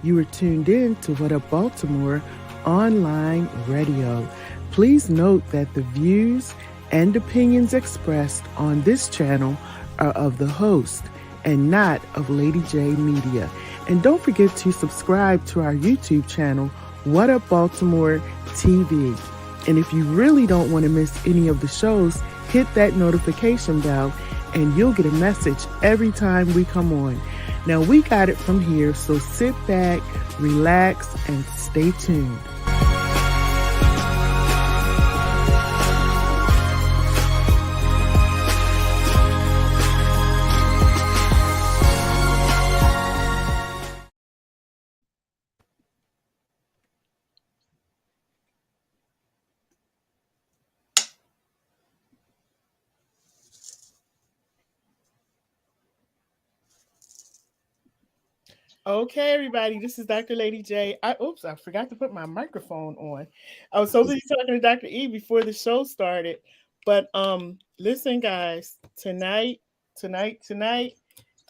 You are tuned in to What Up Baltimore online radio. Please note that the views and opinions expressed on this channel are of the host and not of Lady J Media. And don't forget to subscribe to our YouTube channel, What Up Baltimore TV. And if you really don't want to miss any of the shows, hit that notification bell and you'll get a message every time we come on. Now, we got it from here, so sit back, relax, and stay tuned. Okay, everybody, this is Dr. Lady J. I forgot to put my microphone on. I was so busy talking to Dr. E before the show started. But listen, guys, tonight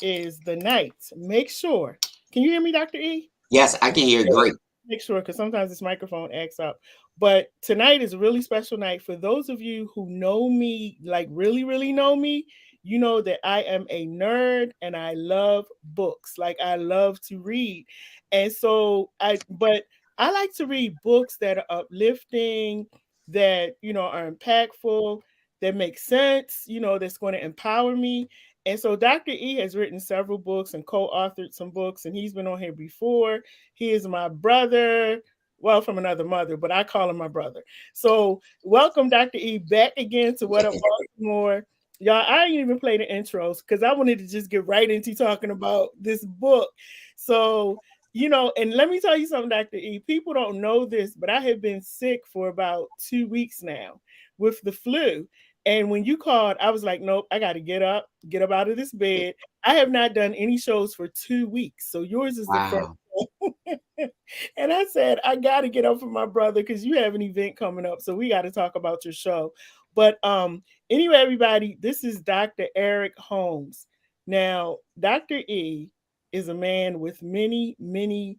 is the night. Make sure. Can you hear me, Dr. E? Yes, I can hear great. Make sure, because sometimes this microphone acts up. But tonight is a really special night. For those of you who know me, like really, really know me, you know that I am a nerd and I love books. Like I love to read. And so but I like to read books that are uplifting, that, are impactful, that make sense, that's going to empower me. And so Dr. E has written several books and co-authored some books, and he's been on here before. He is my brother, well, from another mother, but I call him my brother. So welcome, Dr. E, back again to What Up Baltimore. Y'all, I didn't even play the intros because I wanted to just get right into talking about this book. So, and let me tell you something, Dr. E. People don't know this, but I have been sick for about 2 weeks now with the flu. And when you called, I was like, nope, I got to get up out of this bed. I have not done any shows for 2 weeks. So yours is the first one. And I said, I got to get up for my brother because you have an event coming up. So we got to talk about your show. But anyway, everybody, this is Dr. Eric Holmes. Now, Dr. E is a man with many, many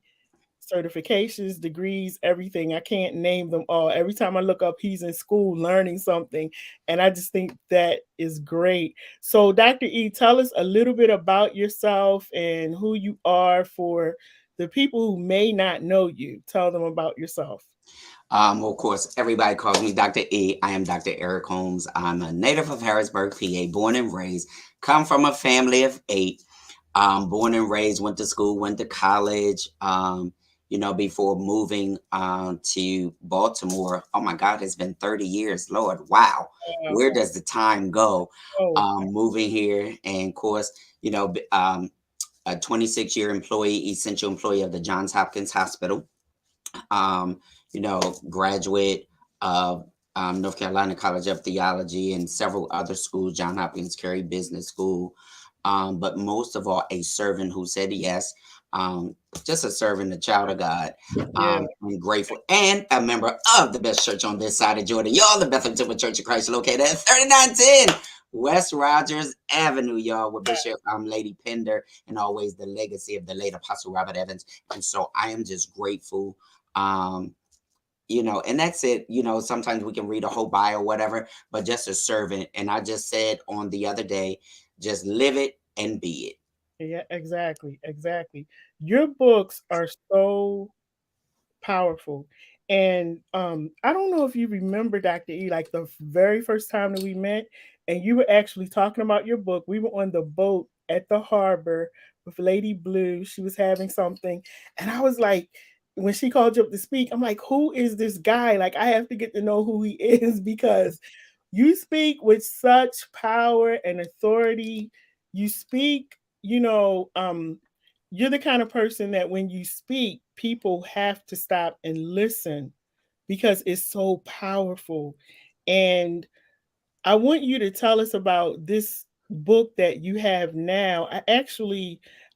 certifications, degrees, everything. I can't name them all. Every time I look up, he's in school learning something. And I just think that is great. So, Dr. E, tell us a little bit about yourself and who you are for the people who may not know you. Tell them about yourself. Of course, everybody calls me Dr. E. I am Dr. Eric Holmes. I'm a native of Harrisburg, PA, born and raised. Come from a family of 8. Born and raised, went to school, went to college. Before moving to Baltimore. Oh my God, it's been 30 years. Lord, wow. Where does the time go? Moving here, and of course, a 26-year employee, essential employee of the Johns Hopkins Hospital. Graduate of North Carolina College of Theology and several other schools, Johns Hopkins Carey Business School. But most of all, a servant who said yes. Just a servant, a child of God. I'm grateful, and a member of the best church on this side of Jordan. Y'all, the Bethlehem Temple Church of Christ, located at 3910 West Rogers Avenue, y'all, with Bishop Lady Pender, and always the legacy of the late Apostle Robert Evans. And so I am just grateful. And that's it. Sometimes we can read a whole bio or whatever, but just a servant. And I just said on the other day, just live it and be it. Yeah, exactly. Your books are so powerful. And I don't know if you remember, Dr. E, like the very first time that we met and you were actually talking about your book. We were on the boat at the harbor with Lady Blue. She was having something. And I was like, when she called you up to speak, I'm like, who is this guy? Like, I have to get to know who he is because you speak with such power and authority. You speak, you're the kind of person that when you speak, people have to stop and listen because it's so powerful. And I want you to tell us about this book that you have now. I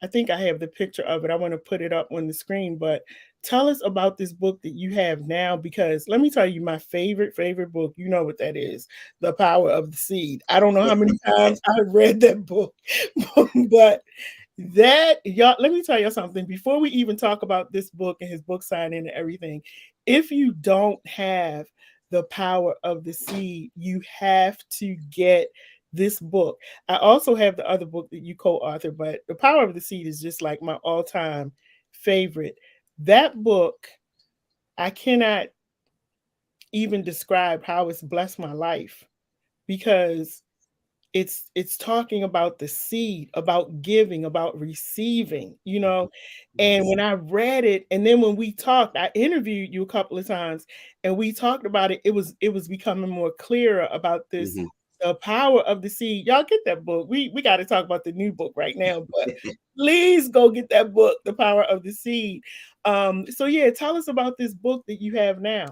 think I have the picture of it. I want to put it up on the screen, but tell us about this book that you have now, because let me tell you, my favorite book, you know what that is, The Power of the Seed. I don't know how many times I've read that book, but That y'all, let me tell you something. Before we even talk about this book and his book signing and everything, if you don't have the power of the seed, you have to get this book. I also have the other book that you co-authored, but the power of the seed is just like my all-time favorite. That book, I cannot even describe how it's blessed my life because it's talking about the seed, about giving, about receiving, you know. And Yes. when I read it, and then when we talked, I interviewed you a couple of times and we talked about it, it was becoming more clearer about this, Hmm. the power of the seed. Y'all get that book. We got to talk about the new book right now, but please go get that book, The Power of the Seed. So yeah, tell us about this book that you have now.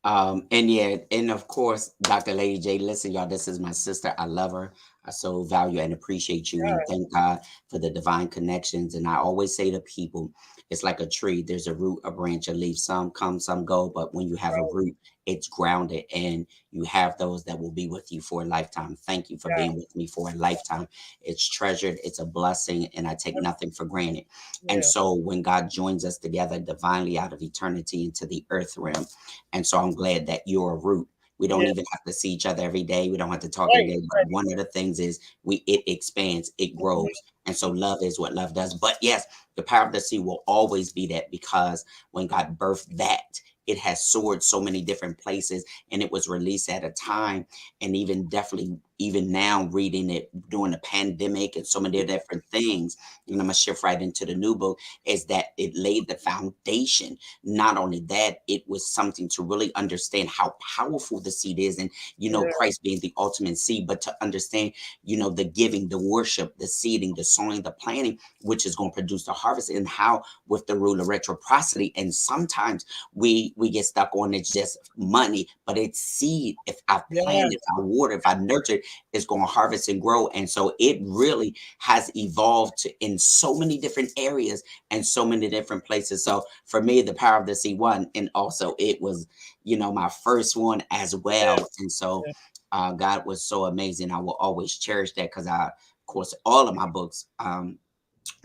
And yeah, and of course, Dr. Lady J, listen, y'all, this is my sister. I love her. I so value and appreciate you and thank God for the divine connections. And I always say to people, it's like a tree. There's a root, a branch, a leaf. Some come, some go. But when you have a root, it's grounded and you have those that will be with you for a lifetime. Thank you for Yeah, being with me for a lifetime. It's treasured, it's a blessing, and I take nothing for granted. And yeah, so when God joins us together divinely out of eternity into the earth realm, and so I'm glad that you're a root. We don't yeah, even have to see each other every day. We don't have to talk every right, day. But one of the things is it expands, it right. grows. And so love is what love does. But yes, the power of the sea will always be that because when God birthed that, it has soared so many different places and it was released at a time. And even definitely, even now, reading it during the pandemic and so many different things, and I'm going to shift right into the new book, is that it laid the foundation. Not only that, it was something to really understand how powerful the seed is, and Yeah, Christ being the ultimate seed, but to understand, the giving, the worship, the seeding, the sowing, the planting, which is going to produce the harvest, and how with the rule of reciprocity. And sometimes we get stuck on it's just money, but it's seed. If I yeah, plant, if I water, if I nurture it, it's going to harvest and grow. And so it really has evolved in so many different areas and so many different places. So for me, the power of the C1, and also it was, my first one as yeah, well. And so yeah. God was so amazing. I will always cherish that because of course, all of my books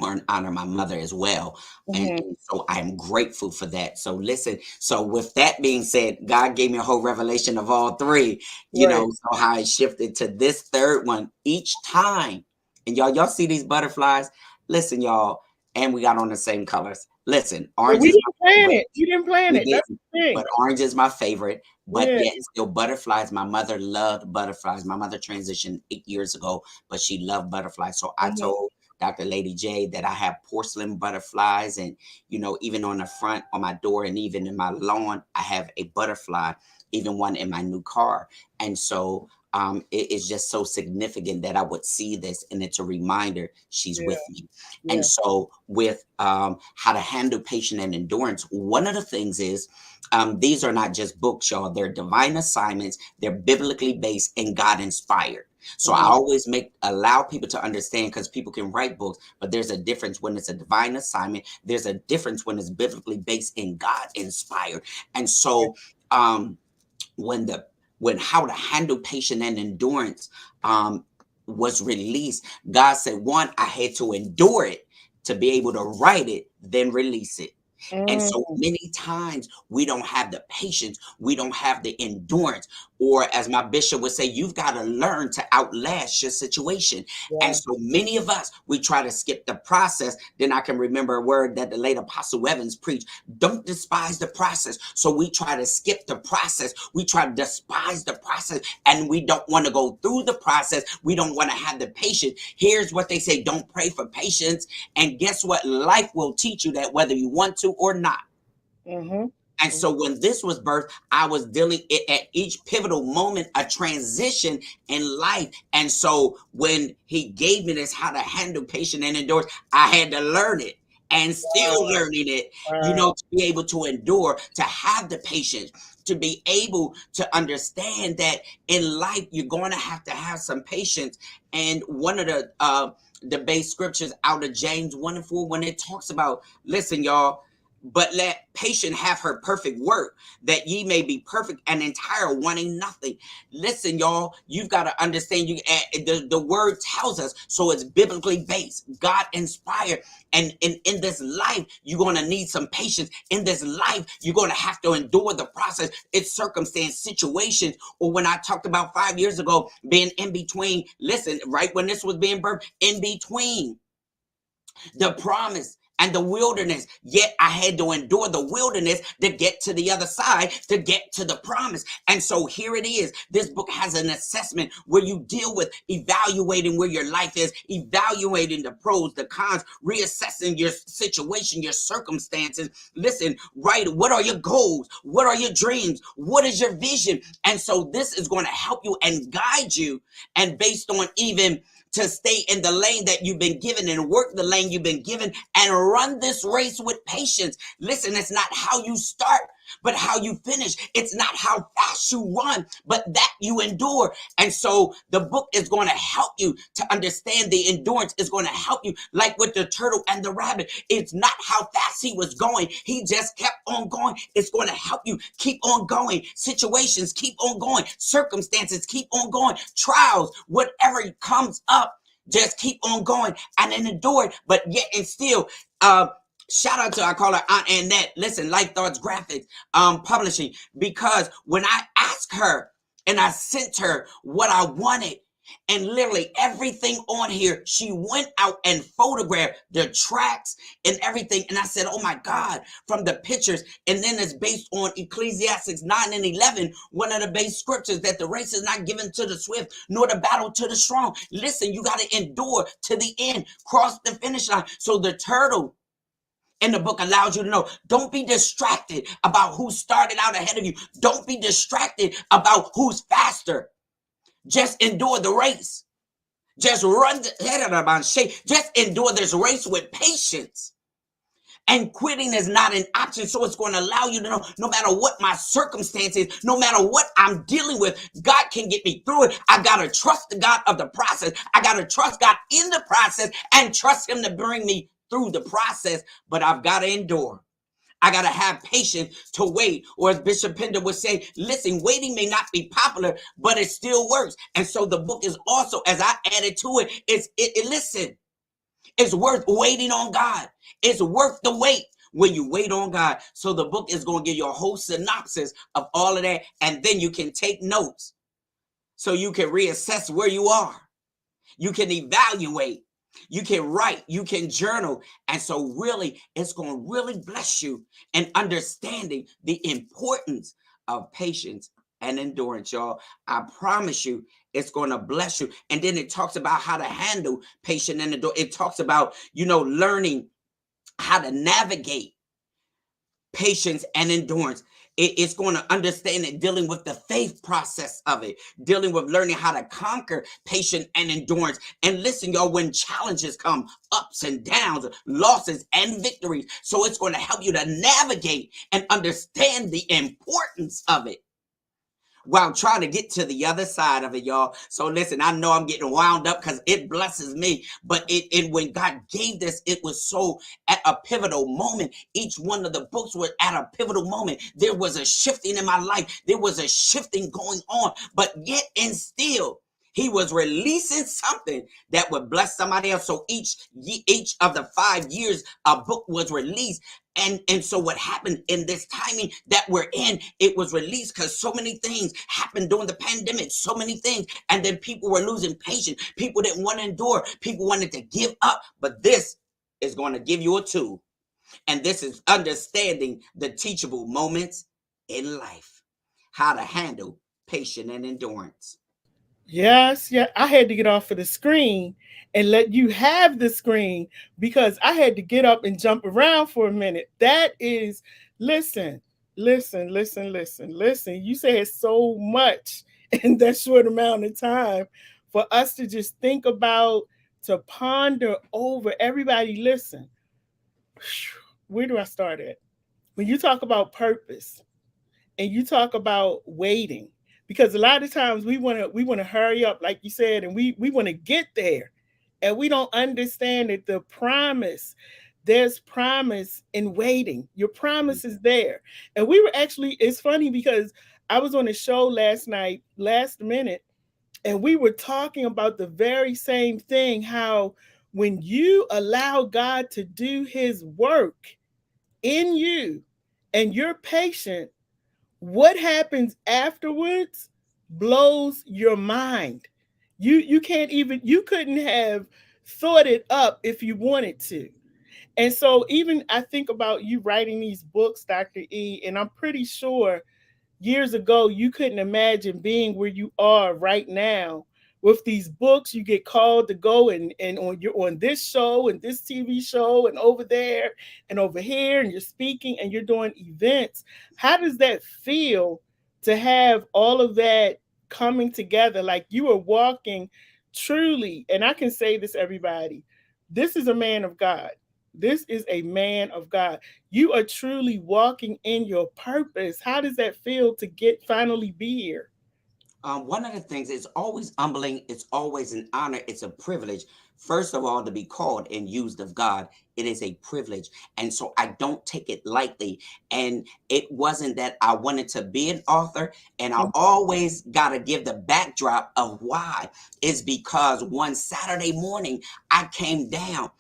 or in honor my mother as well. Mhm. And so I'm grateful for that. So listen, so with that being said, God gave me a whole revelation of all three, Right. so how I shifted to this third one each time. And y'all see these butterflies? Listen, y'all, and we got on the same colors. Listen, But orange we is didn't my plan favorite. it. We didn't plan We it. That's didn't, the thing. but orange is my favorite. But Yeah. yet, still butterflies. My mother loved butterflies. My mother transitioned 8 years ago, but she loved butterflies. So I Mhm. told Dr. Lady J that I have porcelain butterflies, and even on the front on my door, and even in my lawn, I have a butterfly. Even one in my new car, and so. It is just so significant that I would see this, and it's a reminder she's Yeah. with me. And Yeah. so, with how to handle patience and endurance, one of the things is these are not just books, y'all. They're divine assignments. They're biblically based and God inspired. So I Mhm. always allow people to understand because people can write books, but there's a difference when it's a divine assignment. There's a difference when it's biblically based and God inspired. And Right. so um, when the when how to handle patience and endurance was released, God said, one, I had to endure it to be able to write it, then release it. And so Mm. many times we don't have the patience, we don't have the endurance, or as my bishop would say, you've got to learn to outlast your situation. And Yeah. so many of us, we try to skip the process. Then I can remember a word that the late Apostle Evans preached: don't despise the process. So we try to skip the process, we try to despise the process, and we don't want to go through the process. We don't want to have the patience. Here's what they say: don't pray for patience. And guess what? Life will teach you that whether you want to or not. Mhm. And so when this was birthed, I was dealing at each pivotal moment, a transition in life. And so when he gave me this, how to handle patient and endurance, I had to learn it and still Wow. learning it, Wow. to be able to endure, to have the patience, to be able to understand that in life, you're going to have some patience. And one of the base scriptures out of James 1 and 4, when it talks about, listen, y'all, But let patience have her perfect work, that ye may be perfect and entire, wanting nothing. Listen, y'all, you've got to understand. The word tells us, so it's biblically based, God inspired. And in this life, you're going to need some patience. In this life, you're going to have to endure the process. It's circumstance, situations. Or when I talked about 5 years ago, being in between, listen, right when this was being birthed, in between the promise and the wilderness. Yet I had to endure the wilderness to get to the other side, to get to the promise. And so here it is. This book has an assessment where you deal with evaluating where your life is, evaluating the pros, the cons, reassessing your situation, your circumstances. Listen, right? What are your goals? What are your dreams? What is your vision? And so this is going to help you and guide you. And based on even to stay in the lane that you've been given and work the lane you've been given and run this race with patience. Listen, it's not how you start, but how you finish. It's not how fast you run, but that you endure. And so the book is going to help you to understand the endurance is going to help you, like with the turtle and the rabbit. It's not how fast he was going. He just kept on going. It's going to help you keep on going. Situations keep on going. Circumstances keep on going. Trials, whatever comes up, just keep on going and then endure it. But yet and still, shout out to, I call her Aunt Annette. Listen, Life Thoughts Graphics Publishing, because when I asked her and I sent her what I wanted, and literally everything on here, she went out and photographed the tracks and everything. And I said, oh my God, from the pictures. And then it's based on Ecclesiastes 9 and 11, one of the base scriptures, that the race is not given to the swift, nor the battle to the strong. Listen, you got to endure to the end, cross the finish line. So the turtle in the book allows you to know, don't be distracted about who started out ahead of you. Don't be distracted about who's faster. Just endure the race. Just run the head of the shape. Just endure this race with patience. And quitting is not an option. So it's going to allow you to know, no matter what my circumstances, no matter what I'm dealing with, God can get me through it. I got to trust the God of the process. I got to trust God in the process and trust him to bring me through the process. But I've got to endure. I got to have patience to wait. Or as Bishop Pender would say, listen, waiting may not be popular, but it still works. And so the book is also, as I added to it, listen, it's worth waiting on God. It's worth the wait when you wait on God. So the book is going to give you a whole synopsis of all of that. And then you can take notes so you can reassess where you are. You can evaluate. You can write, you can journal. And so really, it's going to really bless you in understanding the importance of patience and endurance, y'all. I promise you, it's going to bless you. And then it talks about how to handle patience and endurance. It talks about, learning how to navigate patience and endurance. It's going to understand it, dealing with the faith process of it, dealing with learning how to conquer patience and endurance. And listen, y'all, when challenges come, ups and downs, losses and victories. So it's going to help you to navigate and understand the importance of it while trying to get to the other side of it, y'all. So listen, I know I'm getting wound up because it blesses me, but it when God gave this, it was so at a pivotal moment. Each one of the books were at a pivotal moment. There was a shifting in my life. There was a shifting going on, but yet and still, he was releasing something that would bless somebody else. So each of the 5 years, a book was released. And so what happened in this timing that we're in, it was released because so many things happened during the pandemic, so many things. And then people were losing patience. People didn't want to endure. People wanted to give up. But this is going to give you a tool. And this is understanding the teachable moments in life, how to handle patience and endurance. Yes, yeah. I had to get off of the screen and let you have the screen because I had to get up and jump around for a minute. That is, listen, listen. You said so much in that short amount of time for us to just think about, to ponder over. Everybody, listen. Where do I start at? When you talk about purpose, and you talk about waiting, because a lot of times we want to hurry up, like you said, and we want to get there, and we don't understand that the promise there's promise in waiting. Your promise is there. And we were actually, it's funny because I was on a show last night, last minute, and we were talking about the very same thing, how when you allow God to do his work in you and you're patient, what happens afterwards blows your mind. You can't even, you couldn't have thought it up if you wanted to. And so even I think about you writing these books, Dr. E, and I'm pretty sure years ago you couldn't imagine being where you are right now with these books. You get called to go and on, you're on this show and this TV show and over there and over here, and you're speaking and you're doing events. How does that feel to have all of that coming together? Like you are walking truly, and I can say this, everybody, this is a man of God. This is a man of God. You are truly walking in your purpose. How does that feel to get finally be here? One of the things, it's always humbling, it's always an honor, it's a privilege. First of all, to be called and used of God, it is a privilege. And so I don't take it lightly. And it wasn't that I wanted to be an author. And I always got to give the backdrop of why. Is because one Saturday morning, I came down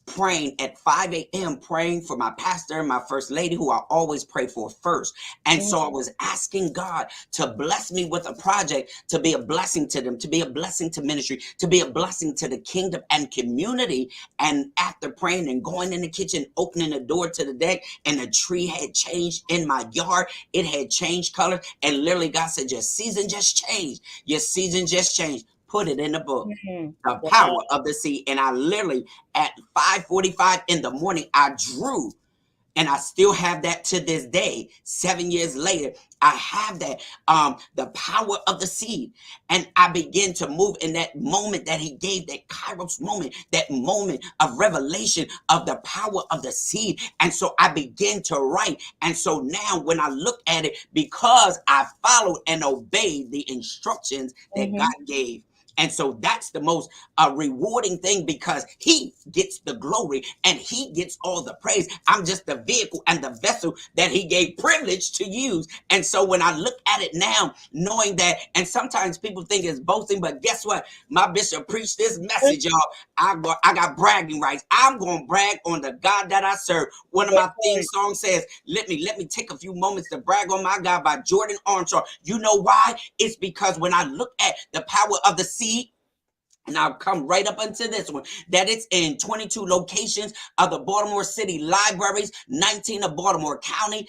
praying at 5 a.m., praying for my pastor and my first lady, who I always pray for first. And so I was asking God to bless me with a project, to be a blessing to them, to be a blessing to ministry, to be a blessing to the kingdom and community. And after praying and going in the kitchen, opening the door to the deck, and the tree had changed in my yard, it had changed color. And literally God said, your season just changed. Your season just changed. Put it in the book. Mhm. The Wow. power of the seed. And I literally at 5:45 in the morning, I drew, and I still have that to this day. 7 years later, I have that, the power of the seed. And I begin to move in that moment that he gave, that Kairos moment, that moment of revelation of the power of the seed. And so I begin to write. And so now when I look at it, because I followed and obeyed the instructions that God Mhm. gave. And so that's the most rewarding thing, because he gets the glory and he gets all the praise. I'm just the vehicle and the vessel that he gave privilege to use. And so when I look at it now, knowing that, and sometimes people think it's boasting, but guess what? My bishop preached this message, y'all. I got bragging rights. I'm going to brag on the God that I serve. One of That my theme point. songs says, let me take a few moments to brag on my God, by Jordan Armstrong. You know why? It's because when I look at the power of the seed, and I'll come right up into this one, that it's in 22 locations of the Baltimore City libraries, 19 of Baltimore County,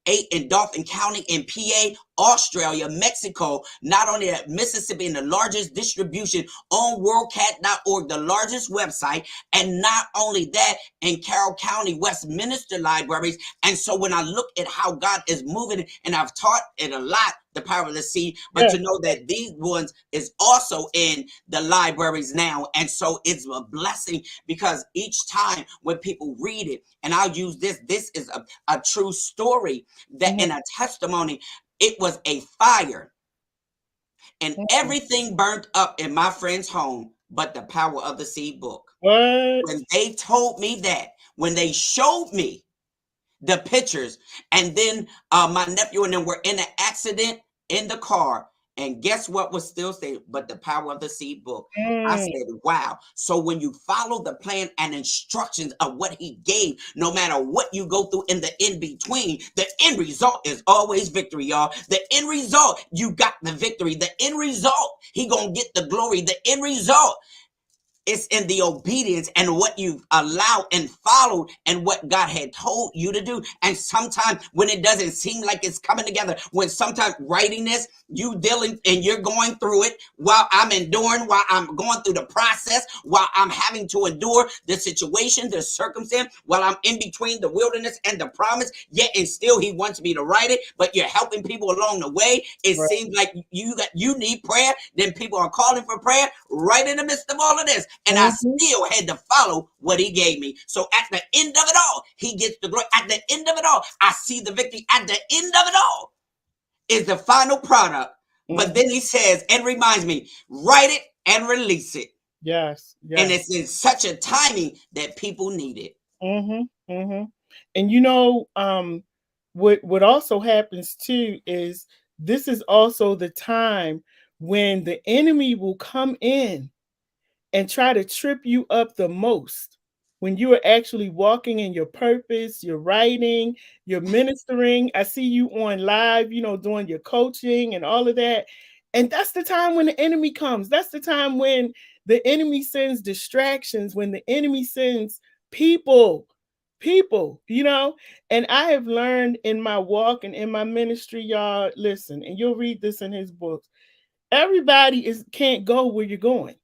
8 in Dauphin County, in PA, Australia, Mexico, not only that, Mississippi, in the largest distribution on worldcat.org, the largest website, and not only that, in Carroll County, Westminster libraries. And so when I look at how God is moving, and I've taught it a lot, the power of the seed, but Yeah. to know that these ones is also in the libraries now. And so it's a blessing, because each time when people read it, and I'll use this is a true story, that Mhm. in a testimony, it was a fire and Mhm. everything burnt up in my friend's home, but the power of the seed book. What? When they told me that, when they showed me the pictures, and then my nephew and them were in an accident in the car, and guess what was still saying, but the power of the seed book. I Mm. said, wow. So when you follow the plan and instructions of what he gave, no matter what you go through in the in between, the end result is always victory, y'all. The end result, you got the victory. The end result, he gonna get the glory. The end result, it's in the obedience and what you've allowed and followed and what God had told you to do. And sometimes when it doesn't seem like it's coming together, when sometimes writing this, you dealing and you're going through it while I'm enduring, while I'm going through the process, while I'm having to endure the situation, the circumstance, while I'm in between the wilderness and the promise, yet and still he wants me to write it, but you're helping people along the way. It Right. seems like you need prayer, then people are calling for prayer right in the midst of all of this. And I Mhm. still had to follow what he gave me. So at the end of it all, he gets the glory. At the end of it all, I see the victory. At the end of it all is the final product. But Mhm. then he says, and reminds me, write it and release it. Yes. And Yes. it's in such a timing that people need it. Mhm. Mhm. And you know, what also happens too is this is also the time when the enemy will come in and try to trip you up the most when you are actually walking in your purpose, you're writing, you're ministering. I see you on live, doing your coaching and all of that. And that's the time when the enemy comes. That's the time when the enemy sends distractions, when the enemy sends people, people. And I have learned in my walk and in my ministry, y'all, listen, and you'll read this in his books. Everybody is can't go where you're going.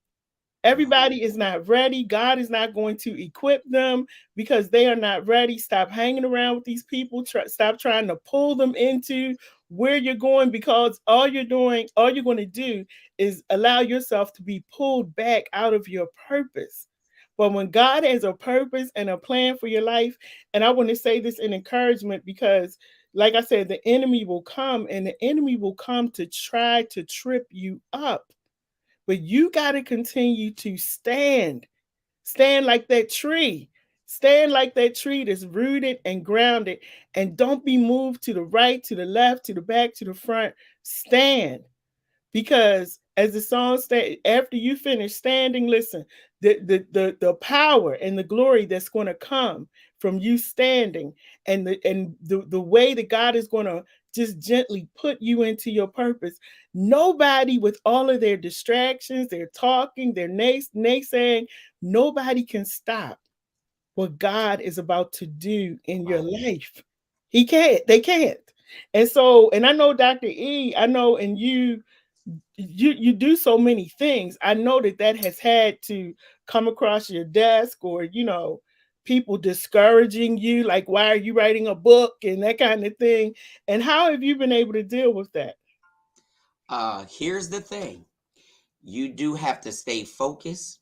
Everybody is not ready. God is not going to equip them because they are not ready. Stop hanging around with these people. Stop trying to pull them into where you're going, because all you're going to do is allow yourself to be pulled back out of your purpose. But when God has a purpose and a plan for your life, and I want to say this in encouragement because, like I said, the enemy will come and the enemy will come to try to trip you up, but you got to continue to stand. Stand like that tree. Stand like that tree that's rooted and grounded. And don't be moved to the right, to the left, to the back, to the front. Stand. Because as the song said, after you finish standing, listen, the power and the glory that's going to come from you standing, and the way that God is going to just gently put you into your purpose. Nobody, with all of their distractions, their talking, their naysaying, nobody can stop what God is about to do in your Right. life. He can't. They can't. And so, and I know Dr. E, I know, and you do so many things. I know that that has had to come across your desk, or people discouraging you, like, why are you writing a book and that kind of thing. And how have you been able to deal with that? Here's the thing. You do have to stay focused.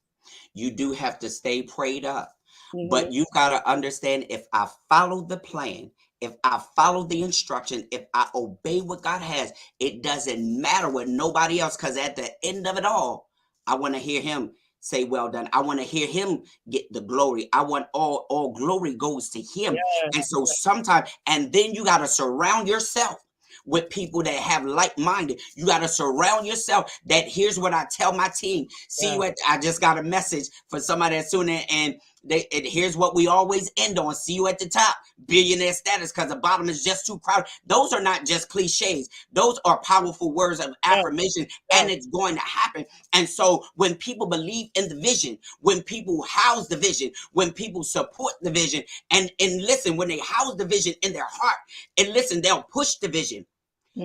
You do have to stay prayed up. Hmm. But you've got to understand, if I follow the plan, if I follow the instruction, if I obey what God has, it doesn't matter what nobody else, because at the end of it all, I want to hear him say, well done. I want to hear him get the glory. I want all glory goes to him. And Yes. so sometimes, and then you got to surround yourself with people that have like-minded. You got to surround yourself. That here's what I tell my team. See Yeah. you at, I just got a message for somebody that's tuning in, and here's what we always end on: see you at the top, billionaire status, because the bottom is just too crowded. Those are not just cliches. Those are powerful words of Yeah. affirmation, Yeah. and it's going to happen. And so when people believe in the vision, when people house the vision, when people support the vision, and listen, when they house the vision in their heart, and listen, they'll push the vision.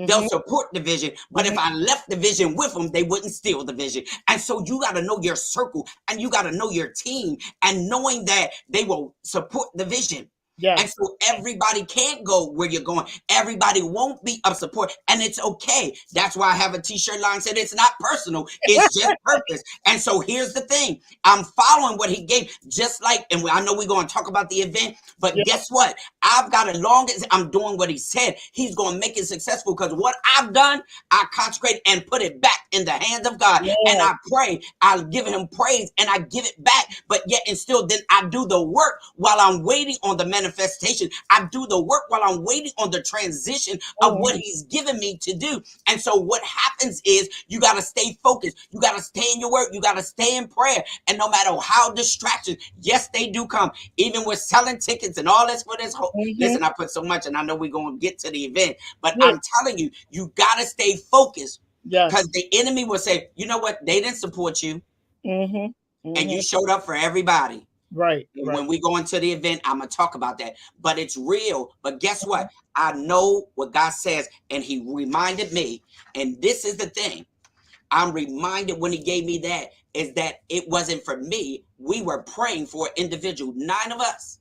They'll Hmm. support the vision, but if Hmm. I left the vision with them, they wouldn't steal the vision. And so you got to know your circle, and you got to know your team, and knowing that they will support the vision. And Yes. so everybody can't go where you're going. Everybody won't be of support, and it's okay. That's why I have a t-shirt line said it's not personal, it's just purpose. And so here's the thing: I'm following what he gave, just like, and I know we're going to talk about the event, but Yeah. guess what? I've got, as long as I'm doing what he said, he's going to make it successful, because what I've done, I consecrate and put it back in the hands of God. And Yeah. I pray, I give him praise, and I give it back. But yet, and still, then I do the work while I'm waiting on the manifestation. I do the work while I'm waiting on the transition of what Mhm. he's given me to do. And so what happens is, you got to stay focused. You got to stay in your work. You got to stay in prayer. And no matter how distractions, yes, they do come, even with selling tickets and all this for this whole, Mhm. listen, I put so much, and I know we're going to get to the event, but Yeah. I'm telling you, you got to stay focused, because Yes. the enemy will say, you know what? They didn't support you, Mhm. and you Mhm. showed up for everybody. Right. And Right. when we go into the event, I'm going to talk about that. But it's real. But guess what? I know what God says, and he reminded me. And this is the thing. I'm reminded when he gave me that, is that it wasn't for me. We were praying for an individual, 9 of us,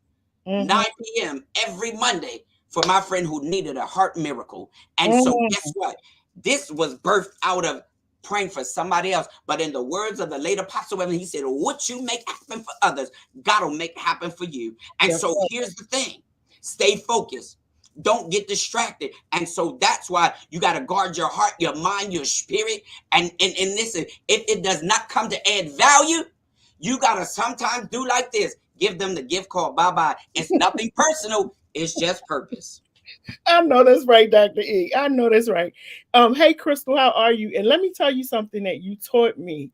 Mhm. 9 p.m. every Monday, for my friend who needed a heart miracle. And so, guess Mhm. what? This was birthed out of praying for somebody else. But in the words of the late Apostle Evan, he said, what you make happen for others, God will make happen for you. And That's so, right. here's the thing: stay focused. Don't get distracted. And so that's why you got to guard your heart, your mind, your spirit. And listen, if it does not come to add value, you got to sometimes do like this: give them the gift called bye-bye. It's nothing personal. It's just purpose. I know that's right, Dr. E. I know that's right. Hey Crystal, how are you? And let me tell you something that you taught me.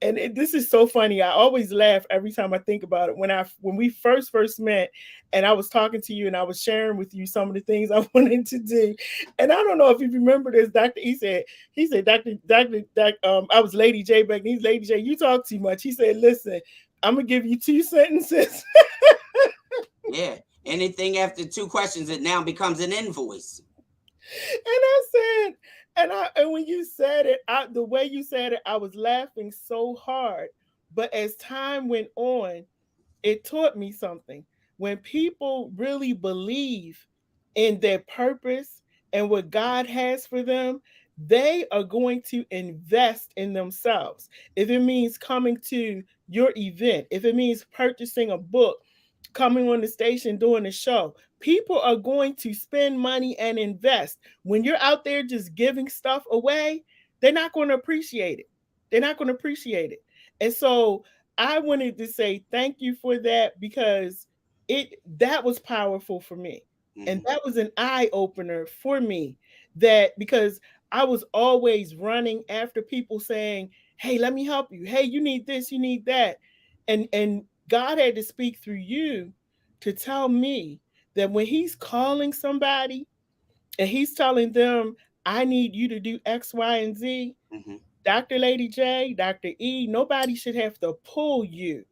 This is so funny. I always laugh every time I think about it. When we first met, and I was talking to you, and I was sharing with you some of the things I wanted to do. And I don't know if you remember this, Dr. E said, he said, I was Lady J back then. He's Lady J, you talk too much. He said, listen, I'm gonna give you two sentences. Yeah. Anything after two questions, it now becomes an invoice. And I said, and when you said it, the way you said it, I was laughing so hard. But as time went on, it taught me something. When people really believe in their purpose and what God has for them, they are going to invest in themselves. If it means coming to your event, if it means purchasing a book, coming on the station doing a show, people are going to spend money and invest. When you're out there just giving stuff away, they're not going to appreciate it. They're not going to appreciate it. And so I wanted to say thank you for that, because that was powerful for me. And Mm-hmm. that was an eye opener for me, that because I was always running after people saying, "Hey, let me help you. Hey, you need this, you need that." And God had to speak through you to tell me that when he's calling somebody and he's telling them, "I need you to do X, Y, and Z," Mm-hmm. Dr. Lady J, Dr. E, nobody should have to pull you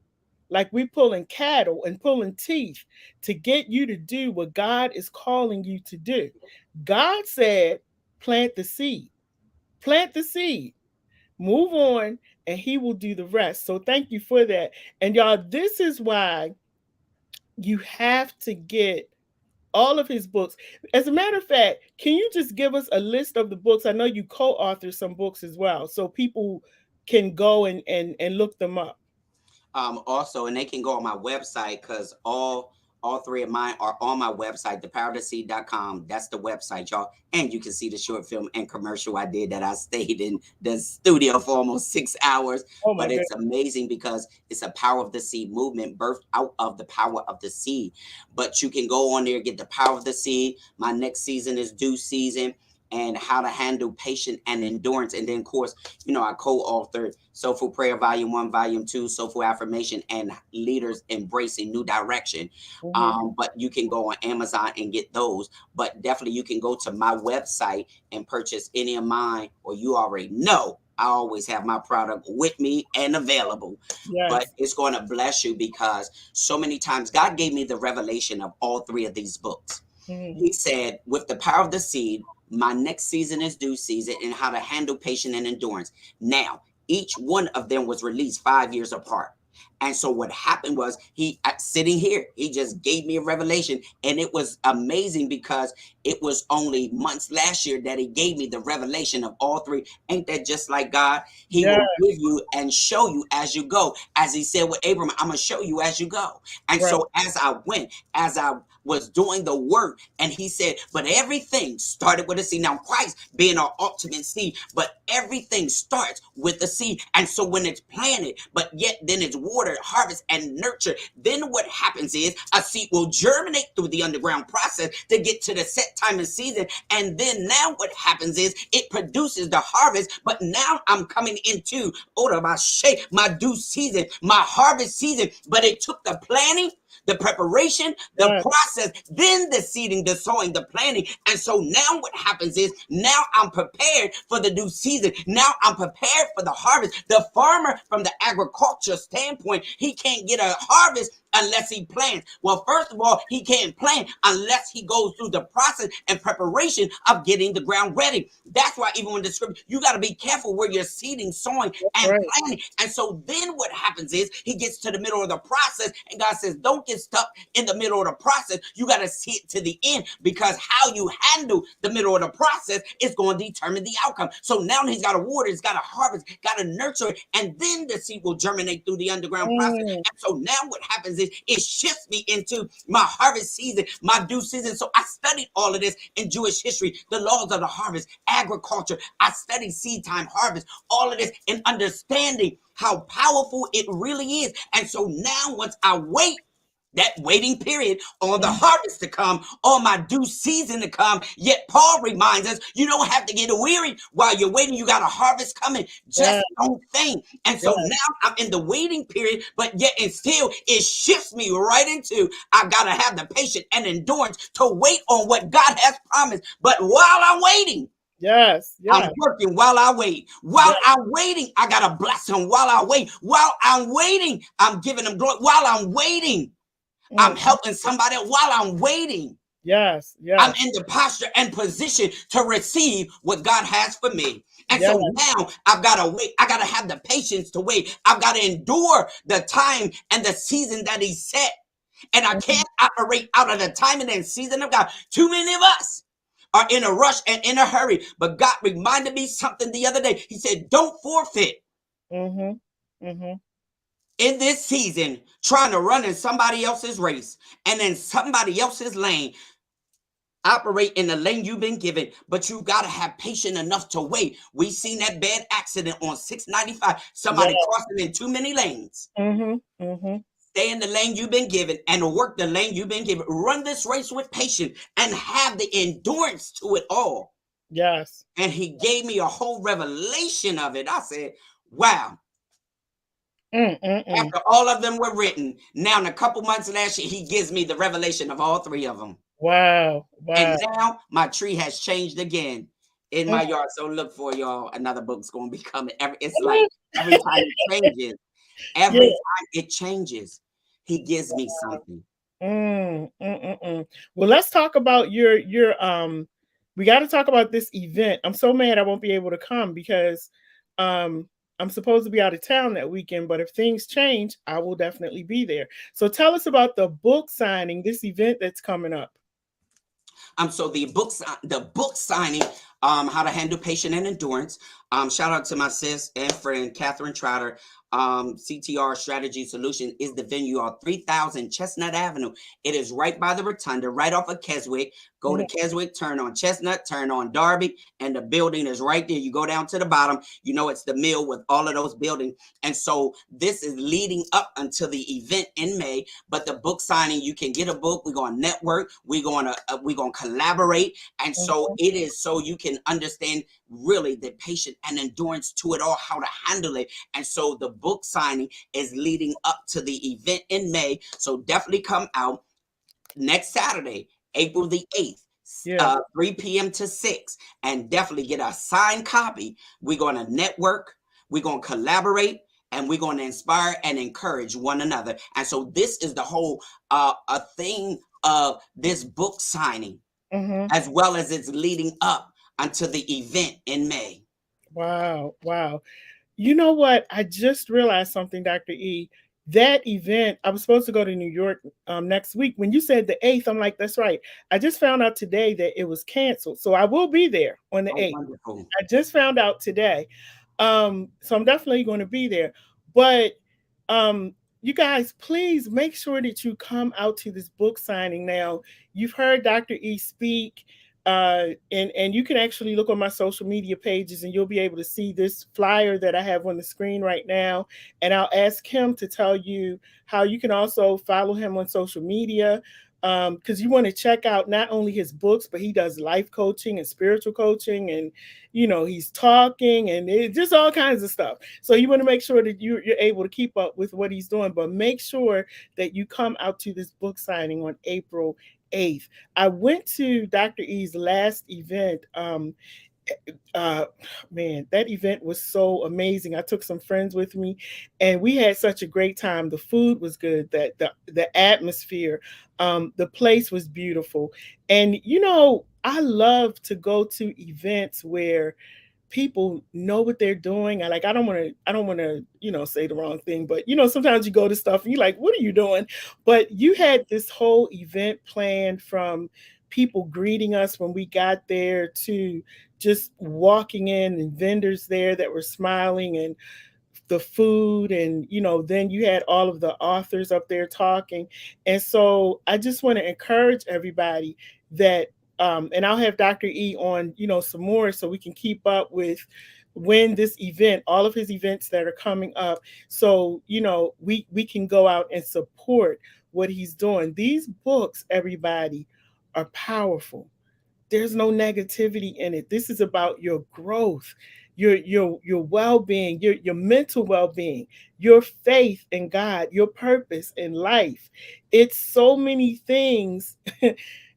like we pulling cattle and pulling teeth to get you to do what God is calling you to do. God said, plant the seed, plant the seed, move on, and he will do the rest. So thank you for that. And y'all, this is why you have to get all of his books. As a matter of fact, can you just give us a list of the books? I know you co-author some books as well, so people can go and look them up. Also, and they can go on my website because all three of mine are on my website, thepoweroftheseed.com. That's the website, y'all. And you can see the short film and commercial I did that I stayed in the studio for almost 6 hours. Oh my But goodness. it's amazing because it's a power of the seed movement birthed out of the power of the seed. But you can go on there, get the power of the seed. My next season is due season, and how to handle patience and endurance. And then, of course, I co-authored Soulful Prayer Volume 1, Volume 2, Soulful Affirmation, and Leaders Embracing New Direction. Mhm. But you can go on Amazon and get those. But definitely you can go to my website and purchase any of mine, or you already know I always have my product with me and available. But Yes. it's going to bless you because so many times God gave me the revelation of all three of these books. Mhm. He said, with the power of the seed, my next season is due season, and how to handle patience and endurance. Now, each one of them was released 5 years apart. And so what happened was sitting here, he just gave me a revelation, and it was amazing because it was only months last year that he gave me the revelation of all three. Ain't that just like God? He Yeah. will give you and show you as you go. As he said with Abram, I'm going to show you as you go. And Right. so as I was doing the work, and he said, but everything started with a seed. Now, Christ being our ultimate seed, but everything starts with the seed. And so when it's planted, but yet then it's watered, harvest, and nurtured, then what happens is a seed will germinate through the underground process to get to the set time and season. And then now what happens is it produces the harvest. But now I'm coming into my due season, my harvest season. But it took the planning, the preparation, the Yeah. process, then the seeding, the sowing, the planting. And so now what happens is now I'm prepared for the new season. Now I'm prepared for the harvest. The farmer, from the agriculture standpoint, he can't get a harvest unless he plants. Well, first of all, he can't plant unless he goes through the process and preparation of getting the ground ready. That's why even when the scripture, you got to be careful where you're seeding, sowing, That's and right. planting. And so then what happens is he gets to the middle of the process, and God says, don't get stuck in the middle of the process. You got to see it to the end, because how you handle the middle of the process is going to determine the outcome. So now he's got to water, he's got to harvest, got to nurture it, and then the seed will germinate through the underground process. Mm. And so now what happens it shifts me into my harvest season, my due season. So I studied all of this in Jewish history, the laws of the harvest, agriculture. I studied seed time, harvest, all of this, and understanding how powerful it really is. And so now, once I wait, that waiting period on the harvest to come, on my due season to come. Yet Paul reminds us, you don't have to get weary while you're waiting. You got a harvest coming. Yeah. Just don't faint. And Yeah. so now I'm in the waiting period, but yet and still it shifts me right into I gotta have the patience and endurance to wait on what God has promised. But while I'm waiting, Yes. I'm Yeah. working while I wait. While Yeah. I'm waiting, I gotta bless him while I wait. While I'm waiting, I'm giving him glory. While I'm waiting, I'm Mm. helping somebody while I'm waiting. Yes. I'm Yes. in the posture and position to receive what God has for me. And Yeah. so now I've got to wait. I got to have the patience to wait. I've got to endure the time and the season that He set. And I Mhm. can't operate out of the timing and season of God. Too many of us are in a rush and in a hurry. But God reminded me something the other day. He said, don't forfeit Mhm. Mhm. in this season trying to run in somebody else's race and in somebody else's lane. Operate in the lane you've been given, but you got to have patience enough to wait. We seen that bad accident on 695. Yeah. Somebody crossing in too many lanes. Mhm. Mhm. Stay in the lane you've been given and work the lane you've been given. Run this race with patience and have the endurance to it all. Yes. And He gave me a whole revelation of it. I said, wow. Mm. Mm. Mm. After all of them were written, now in a couple months last year, He gives me the revelation of all three of them. Wow. And Wow. now my tree has changed again in Mm. my yard. So look for y'all. Another book's gonna be coming. It's like every time it changes, every Yeah. time it changes, He gives me something. Mm. Mm. Mm. Mm. Well, let's talk about your. We got to talk about this event. I'm so mad I won't be able to come because um I'm supposed to be out of town that weekend, but if things change, I will definitely be there. So tell us about the book signing, this event that's coming up. So the book signing, how to handle patience and endurance. Shout out to my sis and friend Catherine Trotter. CTR Strategy Solution is the venue on 3000 Chestnut Avenue. It is right by the rotunda, right off of Keswick. Go to Mhm. Keswick, turn on Chestnut, turn on Darby, and the building is right there. You go down to the bottom, you know it's the mill with all of those buildings. And so this is leading up until the event in May. But the book signing, you can get a book. We're going to network. We're going to collaborate. And so Mhm. it is so you can understand really the patience and endurance to it all, how to handle it. And so the book signing is leading up to the event in May. So definitely come out next Saturday, April the 8th. Yeah. 3 p.m. to 6, and definitely get a signed copy. We're going to network, we're going to collaborate, and we're going to inspire and encourage one another. And so this is the whole a thing of this book signing, Mhm. as well as it's leading up until the event in May. Wow. Wow. You know what? I just realized something, Dr. E. That event, I was supposed to go to New York next week. When you said the 8th, I'm like, that's right. I just found out today that it was canceled. So I will be there on the Oh, 8th. wonderful. I just found out today. So I'm definitely going to be there. But um, you guys, please make sure that you come out to this book signing. Now, you've heard Dr. E speak, and you can actually look on my social media pages, and you'll be able to see this flyer that I have on the screen right now. And I'll ask him to tell you how you can also follow him on social media. Because you want to check out not only his books, but he does life coaching and spiritual coaching, and he's talking and just all kinds of stuff. So you want to make sure that you're able to keep up with what he's doing, but make sure that you come out to this book signing on April 8th. I went to Dr. E's last event. Uh Man, that event was so amazing. I took some friends with me, and we had such a great time. The food was good, that the atmosphere, the place was beautiful. And I love to go to events where people know what they're doing. I don't want to say the wrong thing, but sometimes you go to stuff and you're like, what are you doing? But you had this whole event planned, from people greeting us when we got there to just walking in, and vendors there that were smiling, and the food, and then you had all of the authors up there talking. And so I just want to encourage everybody that and I'll have Dr. E on, some more so we can keep up with when this event, all of his events that are coming up, so we can go out and support what he's doing. These books, everybody, are powerful. There's no negativity in it. This is about your growth, your well-being, your mental well-being, your faith in God, your purpose in life. It's so many things.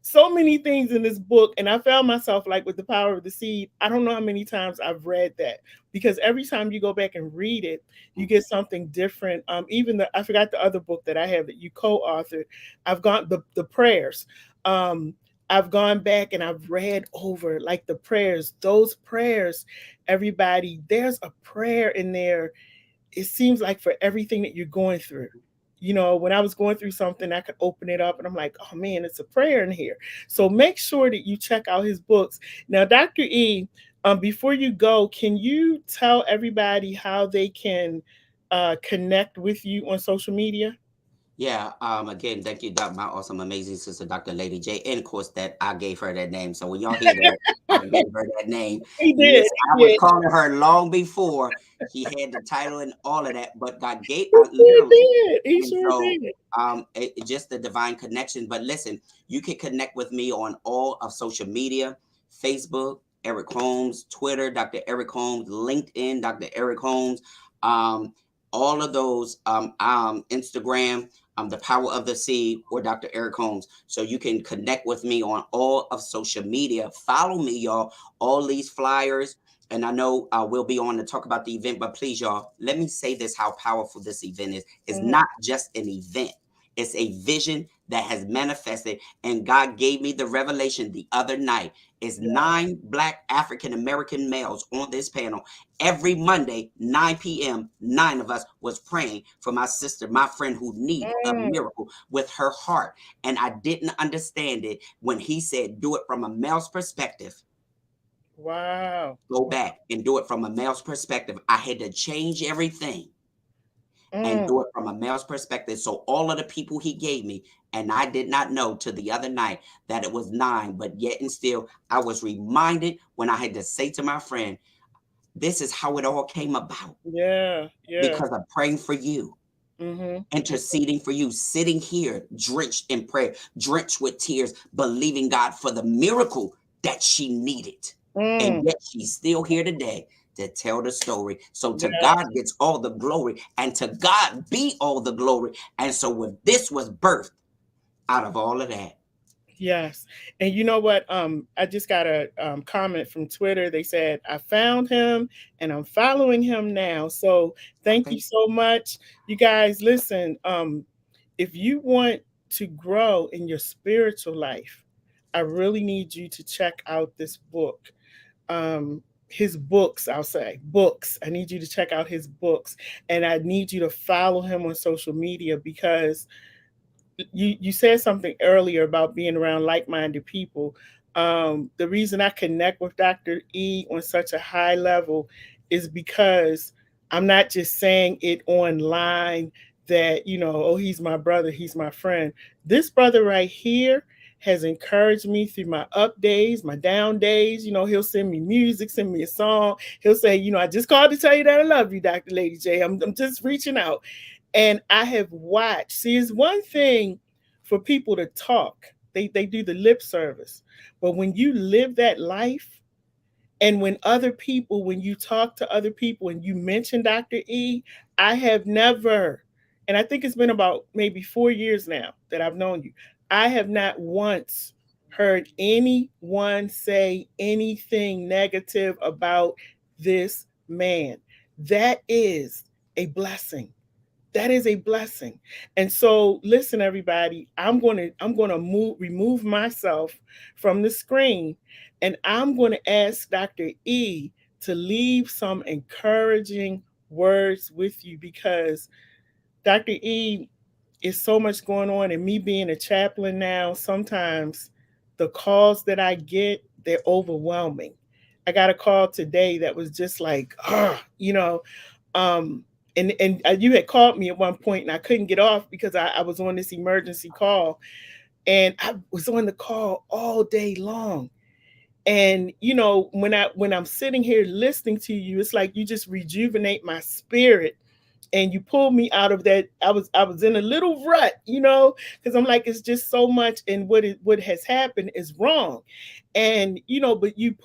So many things in this book, and I found myself like with the power of the seed. I don't know how many times I've read that, because every time you go back and read it, you get something different. Even I forgot the other book that I have that you co-authored. I've gone the prayers. um I've gone back and I've read over like the prayers, those prayers, everybody. There's a prayer in there, it seems like, for everything that you're going through. When I was going through something, I could open it up and I'm like, oh man, it's a prayer in here. So make sure that you check out his books. Now, Dr. E, before you go, can you tell everybody how they can connect with you on social media? Yeah. Again, thank you, my awesome, amazing sister, Dr. Lady J. And of course, that I gave her that name. So when y'all hear that, I gave her that name. He did. Listen, I He was did. calling her long before she had the title and all of that. But God gave He sure literally. did. He And sure so, did. just the divine connection. But listen, you can connect with me on all of social media: Facebook, Eric Holmes; Twitter, Dr. Eric Holmes; LinkedIn, Dr. Eric Holmes. Um, all of those, Instagram, the power of the seed, or Dr. Eric Holmes. So you can connect with me on all of social media. Follow me, y'all. All these flyers. And I know we'll be on to talk about the event, but please, y'all, let me say this: how powerful this event is. It's Mhm. not just an event, it's a vision that has manifested. And God gave me the revelation the other night. It's Yeah. 9 Black African American males on this panel. Every Monday, 9 p.m., 9 of us was praying for my sister, my friend who needed a Mm. miracle with her heart. And I didn't understand it when he said, do it from a male's perspective. Wow. Go Wow. back and do it from a male's perspective. I had to change everything and Mm. do it from a male's perspective. So all of the people he gave me, and I did not know till the other night that it was 9, but yet and still, I was reminded when I had to say to my friend, this is how it all came about, Yeah. Yeah. because I'm praying for you, Mm-hmm. interceding for you, sitting here drenched in prayer, drenched with tears, believing God for the miracle that she needed. And Mm. yet she's still here today to tell the story. So to Yeah. God gets all the glory, and to God be all the glory. And so with this was birthed out of all of that. Yes. And you know what? I just got a comment from Twitter. They said, I found him and I'm following him now. So thank you Thank so much. You guys, listen, if you want to grow in your spiritual life, I really need you to check out this book. Um, his books, I'll say books. I need you to check out his books, and I need you to follow him on social media, because you said something earlier about being around like-minded people. The reason I connect with Dr. E on such a high level is because I'm not just saying it online that, oh, he's my brother, he's my friend. This brother right here has encouraged me through my up days, my down days. He'll send me music, send me a song. He'll say, I just called to tell you that I love you, Dr. Lady J. I'm just reaching out. And I have watched. See, it's one thing for people to talk. They do the lip service. But when you live that life, and when you talk to other people and you mention Dr. E, I have never, and I think it's been about maybe 4 years now that I've known you, I have not once heard anyone say anything negative about this man. That is a blessing. That is a blessing. And so listen, everybody, I'm going to remove myself from the screen, and I'm going to ask Dr. E to leave some encouraging words with you, because Dr. E, is so much going on, and me being a chaplain now, sometimes the calls that I get, they're overwhelming. I got a call today that was just like, um And you had called me at one point, and I couldn't get off because I was on this emergency call, and I was on the call all day long. And when I'm sitting here listening to you, it's like you just rejuvenate my spirit, and you pulled me out of that. I was in a little rut, because I'm like, it's just so much, and what has happened is wrong. And but you've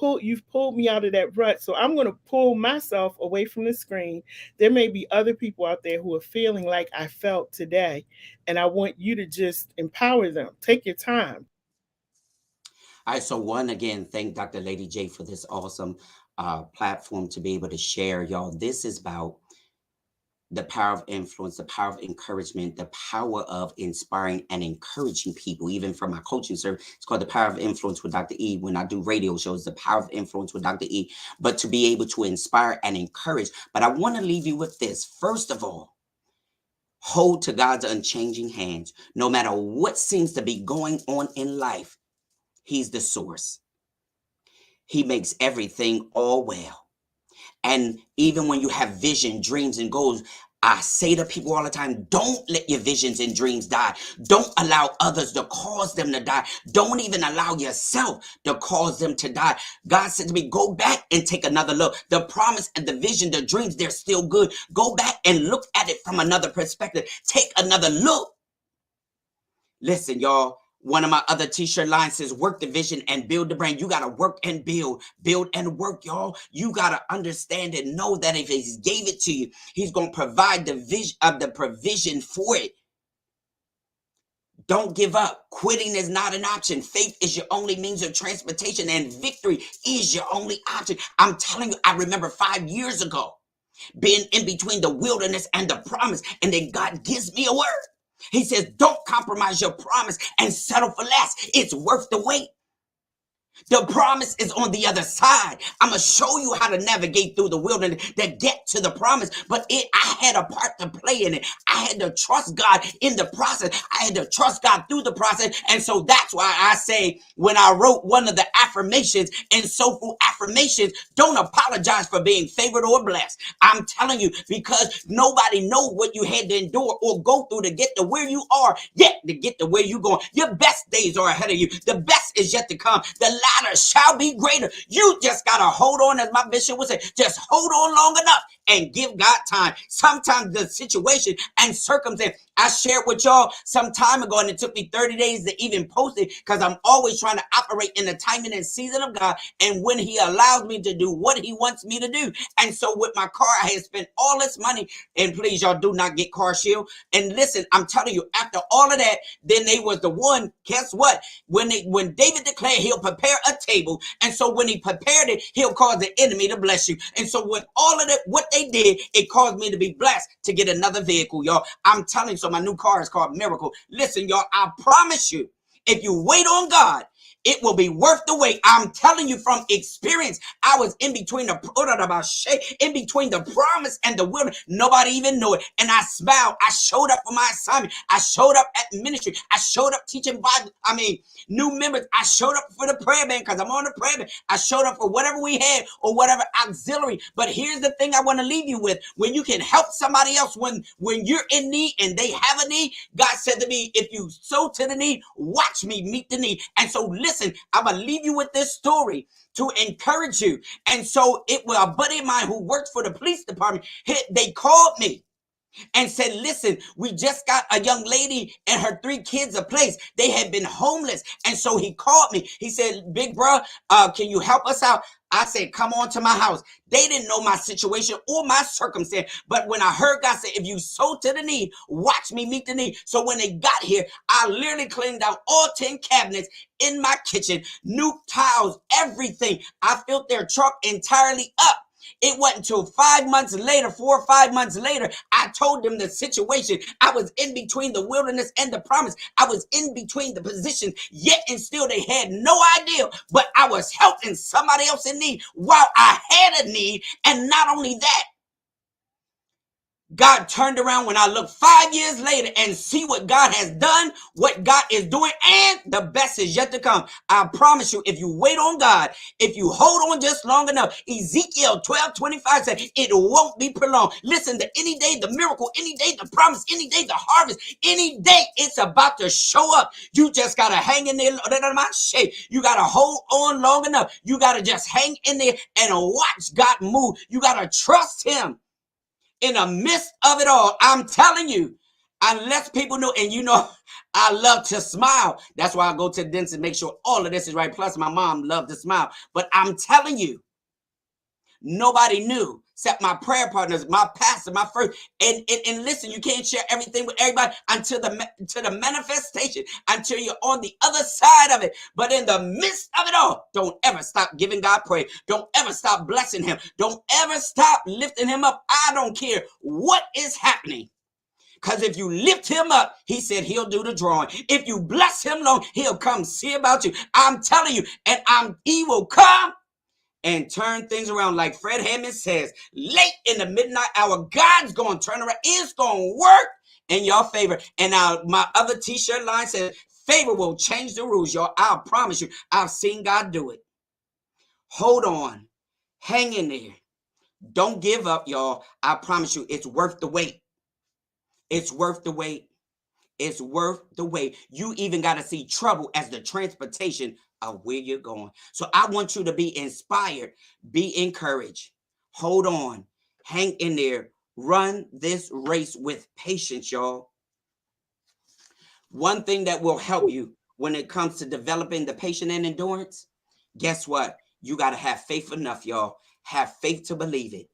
pulled me out of that rut, so I'm going to pull myself away from the screen. There may be other people out there who are feeling like I felt today, and I want you to just empower them. Take your time. All right, so one again, thank Dr. Lady J for this awesome platform to be able to share, y'all. This is about the power of influence, the power of encouragement, the power of inspiring and encouraging people. Even from my coaching service, it's called the power of influence with Dr. E. When I do radio shows, the power of influence with Dr. E. But to be able to inspire and encourage. But I want to leave you with this. First of all, hold to God's unchanging hands. No matter what seems to be going on in life, He's the source. He makes everything all well. And even when you have vision, dreams, and goals, I say to people all the time, don't let your visions and dreams die. Don't allow others to cause them to die. Don't even allow yourself to cause them to die. God said to me, go back and take another look. The promise and the vision, the dreams, they're still good. Go back and look at it from another perspective. Take another look. Listen, y'all. One of my other t-shirt lines says, work the vision and build the brand. You got to work and build and work, y'all. You got to understand and know that if He gave it to you, He's going to provide the vision of the provision for it. Don't give up. Quitting is not an option. Faith is your only means of transportation, and victory is your only option. I'm telling you, I remember 5 years ago being in between the wilderness and the promise, and then God gives me a word. He says, don't compromise your promise and settle for less. It's worth the wait. The promise is on the other side. I'm going to show you how to navigate through the wilderness to get to the promise. But I had a part to play in it. I had to trust God in the process. I had to trust God through the process. And so that's why I say, when I wrote one of the affirmations and soulful affirmations, don't apologize for being favored or blessed. I'm telling you, because nobody knows what you had to endure or go through to get to where you are, yet to get to where you're going. Your best days are ahead of you. The best is yet to come. The latter shall be greater. You just got to hold on, as my bishop would say, just hold on long enough and give God time. Sometimes the situation and circumstance, I shared with y'all some time ago, and it took me 30 days to even post it, because I'm always trying to operate in the timing and season of God, and when He allows me to do what He wants me to do. And so with my car, I had spent all this money, and please, y'all, do not get car shield. And listen, I'm telling you, after all of that, then they was the one, guess what? When David declared He'll prepare a table, and so when He prepared it, He'll cause the enemy to bless you. And so with all of that, what they did, it caused me to be blessed to get another vehicle, y'all. I'm telling you, so my new car is called Miracle. Listen, y'all, I promise you, if you wait on God, it will be worth the wait. I'm telling you from experience. I was in between the promise and the wilderness. Nobody even knew it. And I smiled. I showed up for my assignment. I showed up at ministry. I showed up teaching Bible. New members. I showed up for the prayer band, because I'm on the prayer band. I showed up for whatever we had or whatever auxiliary. But here's the thing I want to leave you with. When you can help somebody else when you're in need and they have a need, God said to me, if you sow to the need, watch me meet the need. And so listen, I'm going to leave you with this story to encourage you. And so it was a buddy of mine who worked for the police department. They called me and said, listen, we just got a young lady and her 3 kids a place. They had been homeless. And so he called me. He said, big bro, can you help us out? I said, come on to my house. They didn't know my situation or my circumstance. But when I heard God say, if you sow to the need, watch me meet the need. So when they got here, I literally cleaned out all 10 cabinets in my kitchen, new tiles, everything. I filled their truck entirely up. It wasn't until 5 months later, 4 or 5 months later, I told them the situation. I was in between the wilderness and the promise. I was in between the positions, yet and still they had no idea. But I was helping somebody else in need while I had a need. And not only that, God turned around when I look 5 years later and see what God has done, what God is doing, and the best is yet to come. I promise you, if you wait on God, if you hold on just long enough, Ezekiel 12:25 said it won't be prolonged. Listen, to any day, the miracle, any day, the promise, any day, the harvest, any day, it's about to show up. You just got to hang in there. You got to hold on long enough. You got to just hang in there and watch God move. You got to trust Him in the midst of it all. I'm telling you, unless people know, and you know, I love to smile. That's why I go to the dentist and make sure all of this is right. Plus, my mom loved to smile. But I'm telling you, nobody knew except my prayer partners, my pastor, my first. And listen, you can't share everything with everybody until the manifestation, until you're on the other side of it. But in the midst of it all, don't ever stop giving God praise. Don't ever stop blessing Him. Don't ever stop lifting Him up. I don't care what is happening. Because if you lift Him up, He said He'll do the drawing. If you bless Him long, He'll come see about you. I'm telling you, and He will come and turn things around. Like Fred Hammond says, late in the midnight hour, God's going to turn around. It's going to work in your favor. And now my other t-shirt line says, favor will change the rules, y'all. I'll promise you, I've seen God do it. Hold on. Hang in there. Don't give up, y'all. I promise you, it's worth the wait. It's worth the wait. It's worth the wait. You even got to see trouble as the transportation of where you're going. So I want you to be inspired, be encouraged. Hold on, hang in there, run this race with patience, y'all. One thing that will help you when it comes to developing the patience and endurance, guess what? You got to have faith enough, y'all. Have faith to believe it.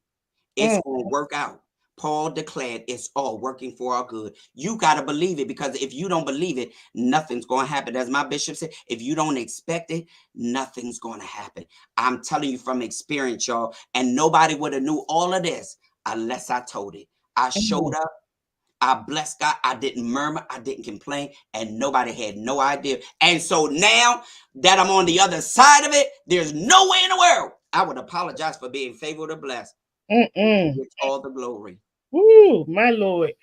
It's Mm, going to work out. Paul declared it's all working for our good. You got to believe it, because if you don't believe it, nothing's going to happen. As my bishop said, if you don't expect it, nothing's going to happen. I'm telling you from experience, y'all. And nobody would have knew all of this unless I told it. I showed mm, up. I blessed God. I didn't murmur. I didn't complain. And nobody had no idea. And so now that I'm on the other side of it, there's no way in the world I would apologize for being favored or blessed. He mm. gets all the glory. Woo, my Lord.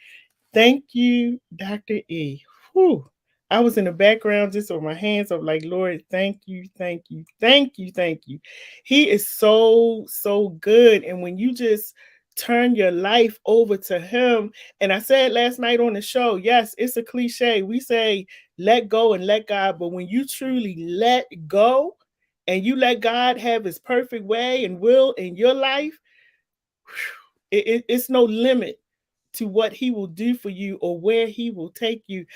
Thank you, Dr. E. Whew. I was in the background just with my hands up, like, Lord, thank you, thank you, thank you, thank you. He is so, so good. And when you just turn your life over to Him, and I said last night on the show, yes, it's a cliche. We say, let go and let God. But when you truly let go and you let God have His perfect way and will in your life, it's no limit to what He will do for you or where He will take you.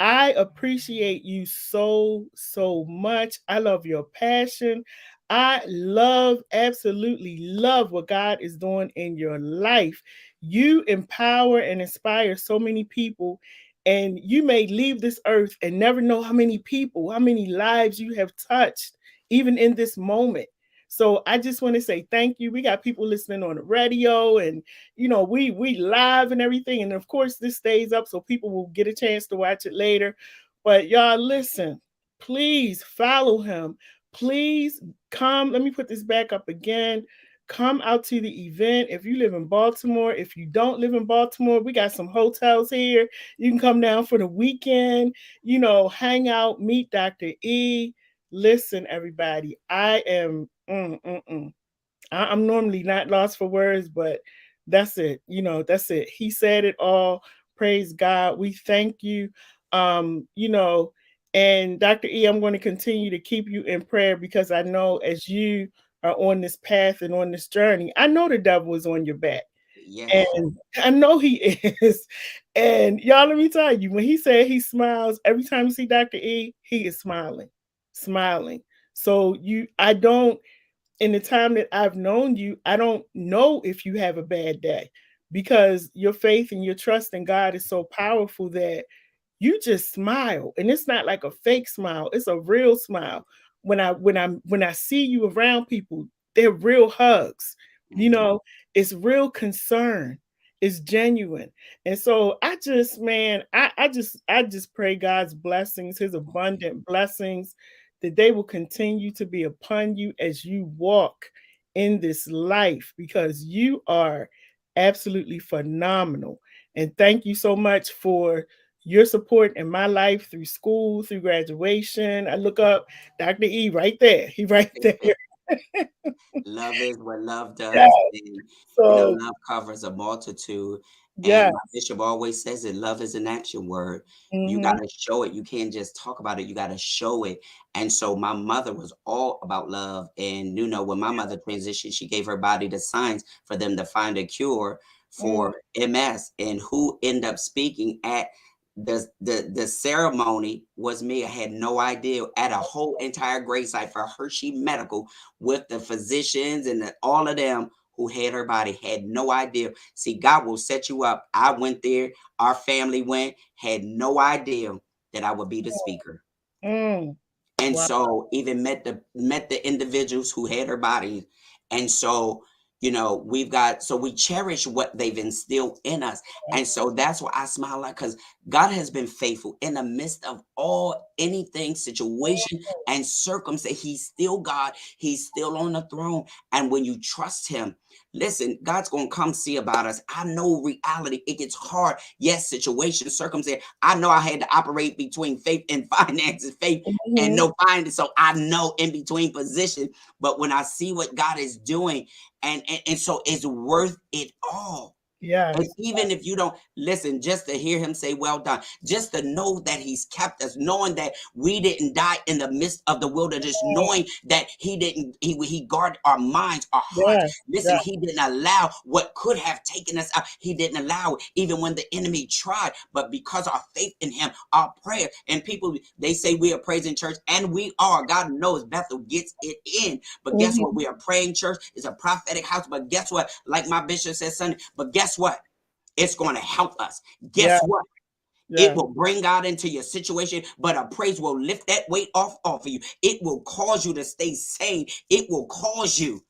I appreciate you so, so much. I love your passion. I love, absolutely love what God is doing in your life. You empower and inspire so many people, and you may leave this earth and never know how many people, how many lives you have touched, even in this moment. So I just want to say thank you. We got people listening on the radio, and we live and everything, and of course this stays up so people will get a chance to watch it later. But y'all, listen, please follow him. Please come. Let me put this back up again. Come out to the event. If you live in Baltimore, if you don't live in Baltimore, we got some hotels here. You can come down for the weekend, hang out, meet Dr. E. Listen, everybody, I am I'm normally not lost for words, but that's it. That's it. He said it all. Praise God. We thank you. Um, you know, and Dr. E, I'm going to continue to keep you in prayer, because I know as you are on this path and on this journey, I know the devil is on your back. Yes. And I know he is. And y'all, let me tell you, when he said he smiles, every time you see Dr. E, he is smiling, smiling. So I don't, in the time that I've known you, I don't know if you have a bad day, because your faith and your trust in God is so powerful that you just smile, and it's not like a fake smile, it's a real smile. When I see you around people, they're real hugs. you Mhm. know it's real concern, it's genuine. And so I just pray God's blessings, his abundant blessings, that they will continue to be upon you as you walk in this life, because you are absolutely phenomenal. And thank you so much for your support in my life through school, through graduation. I look up Dr. E right there. He right there. Love is what love Yeah. does, and So love covers a multitude. And yeah. my bishop always says that love is an action word. You got Hmm. to show it. You can't just talk about it. You got to show it. And so my mother was all about love. And when my mother transitioned, she gave her body the signs for them to find a cure Mm, for MS. And who ended up speaking at the ceremony was me. I had no idea, at a whole entire grave site for Hershey Medical, with the physicians and all of them who had her body, had no idea. See, God will set you up. I went there, our family went, had no idea that I would be the speaker. mm. And Wow. so even met the individuals who had her bodies. And so we cherish what they've instilled in us. And so that's why I smile, like, because God has been faithful in the midst of all anything, situation and circumstance. He's still God. He's still on the throne. And when you trust him, listen, God's gonna come see about us. I know reality, it gets hard. Yes, situation, circumstance. I know I had to operate between faith and finances, faith and Hmm. no finding. So I know in between position, but when I see what God is doing, and so it's worth it all. And Yes. even if you don't listen, just to hear him say, well done, just to know that he's kept us, knowing that we didn't die in the midst of the wilderness, knowing that he guarded our minds, our hearts. Yes. Listen, Yes. he didn't allow what could have taken us out. He didn't allow it, even when the enemy tried. But because our faith in him, our prayer, and people, they say we are praising church, and we are. God knows Bethel gets it in. But guess what? Hmm. We are praying church. It's a prophetic house. But guess what? Like my bishop said Sunday, but guess what? It's going to help us. Yeah. Guess what? It Yeah. will bring God into your situation, but a praise will lift that weight off of you. It will cause you to stay sane. It will cause you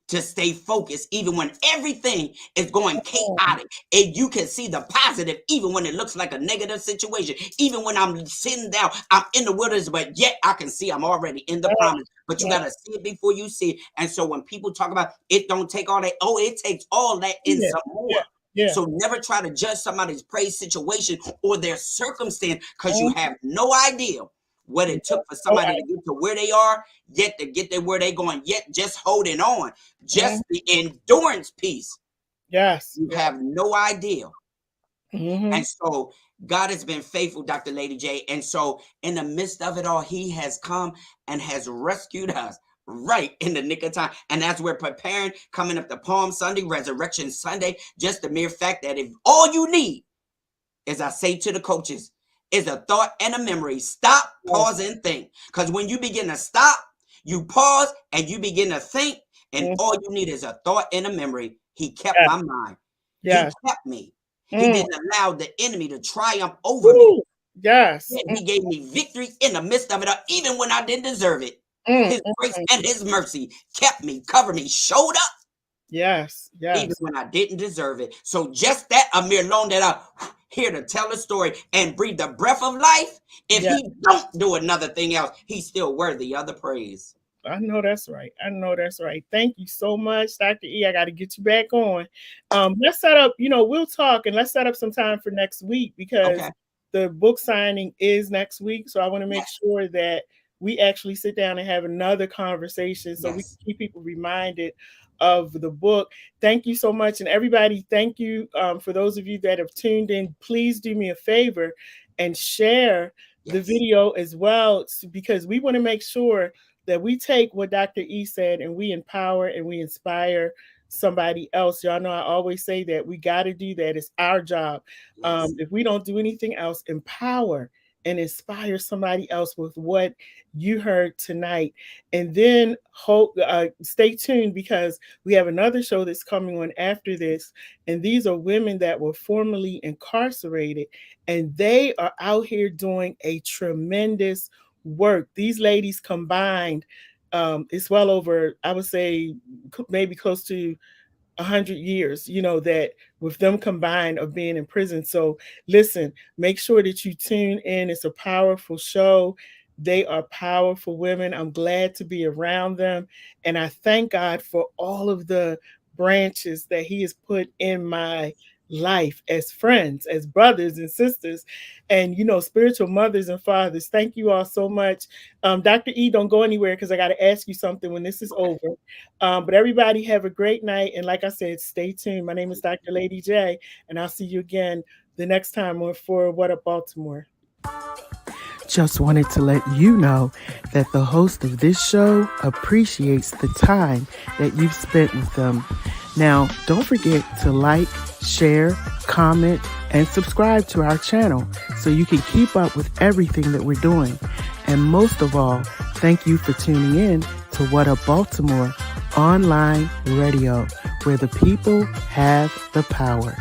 to stay focused even when everything is going Mm. chaotic, and you can see the positive even when it looks like a negative situation. Even when I'm sitting down, I'm in the wilderness, but yet I can see I'm already in the Yeah. promise. But you got to see it before you see it. And so when people talk about it don't take all that, oh, it takes all that and Yeah. some Yeah. more. Yeah. So never try to judge somebody's praise situation or their circumstance, because you Mm. have no idea what Yeah. it took for Oh, somebody to get to where they are, yet to get there where they going, yet just holding on. mm. Just the endurance piece. Yes. You Yes. have no idea. Hmm. And so God has been faithful, Dr. Lady J. And so in the midst of it all, he has come and has rescued us right in the nick of time. And as we're preparing, coming up to Palm Sunday, Resurrection Sunday, just the mere fact that if all you need, as I say to the coaches, is a thought and a memory, stop, Yes. pause, and think. Because when you begin to stop, you pause and you begin to think, and Mhm. all you need is a thought and a memory. He kept Yes. my mind. He Yes. kept me. He Mm. didn't allow the enemy to triumph over me. Woo. Yes. Yet he gave me victory in the midst of it, even when I didn't deserve it. Mm. His Mm. grace Mm. and his mercy kept me, covered me, showed up Yes. even Yes. when I didn't deserve it. So just that, Amir, alone, that I'm here to tell a story and breathe the breath of life. If Yeah. he don't do another thing else, he's still worthy of the praise. I know that's right. I know that's right. Thank you so much, Dr. E. I got to get you back on. Let's set up, we'll talk and let's set up some time for next week because Okay. the book signing is next week. So I want to make Yes. sure that we actually sit down and have another conversation so we can Yes. keep people reminded of the book. Thank you so much. And everybody, thank you for those of you that have tuned in. Please do me a favor and share the Yes. video as well because we want to make sure that we take what Dr. E said and we empower and we inspire somebody else. Y'all know I always say that we got to do that. It's our job. Yes. If we don't do anything else, empower and inspire somebody else with what you heard tonight. And then stay tuned because we have another show that's coming on after this. And these are women that were formerly incarcerated and they are out here doing a tremendous work. These ladies combined, it's well over, I would say, maybe close to 100 years, that with them combined of being in prison. So listen, make sure that you tune in. It's a powerful show. They are powerful women. I'm glad to be around them. And I thank God for all of the branches that he has put in my life as friends, as brothers and sisters, and spiritual mothers and fathers. Thank you all so much. Dr. E, don't go anywhere because I got to ask you something when this is over. But everybody have a great night. And like I said, stay tuned. My name is Dr. Lady J, and I'll see you again the next time for What Up Baltimore. Just wanted to let you know that the host of this show appreciates the time that you've spent with them. Now, don't forget to like, share, comment, and subscribe to our channel so you can keep up with everything that we're doing. And most of all, thank you for tuning in to What Up Baltimore online radio, where the people have the power.